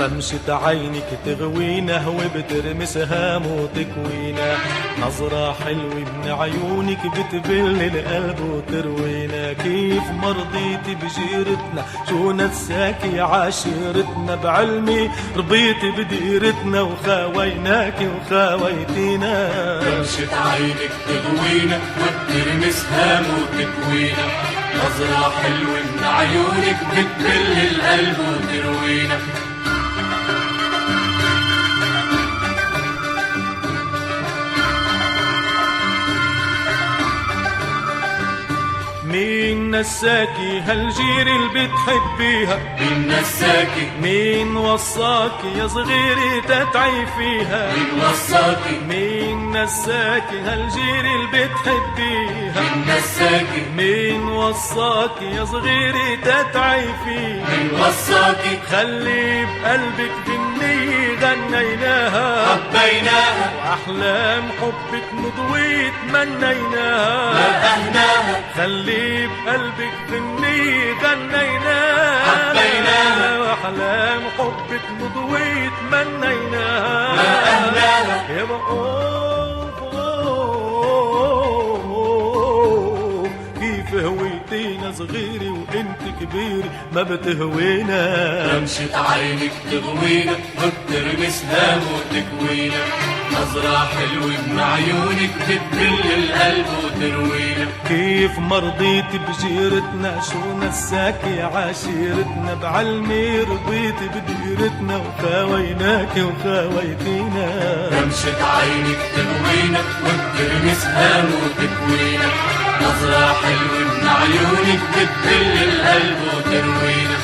رمشة عينك تغوينا وبترمسها وتكوينا، نظرة حلوة من عيونك بتبل القلب وتروينا. كيف مرضيتي بجيرتنا شو نساكي عاشرتنا، بعلمي ربيت بديرتنا وخاويناكي وخاويتينا. رمشة عينك تغوينا وبترمسها وتكوينا، نظرة حلوة من عيونك بتبل القلب وتروينا. مين نساكي هالجير اللي بتحبيها، مين نساكي مين وصاكي يا صغيري تتعي فيها، مين وصاكي مين نساكي هالجير اللي بتحبيها، مين نساكي مين وصاكي يا صغيري تتعي فيها، مين وصاكي خلي بقلبك بالنية غنيناها حبيناها وأحلام حبك نضوي تمنيناها لقهناها، خلي بقلبك بالنية غنيناها حبيناها وأحلام حبك نضوي تمنيناها لقهناها. يا كيف هويتينا صغيري وانت كبيري ما بتهوينا. رمشة عينك تغوينا وبترمسها وتكوينا، نظرة حلوة من عيونك بتبل القلب وتروينا. كيف مرضيت بجيرتنا شو نساكي عاشيرتنا، بعلمي رضيت بديرتنا وخاويناكي وخاويتينا. رمشة عينك تغوينا وبترمسها وتكوينا، نظرة حلوة من عيونك بتبل القلب وتروينا.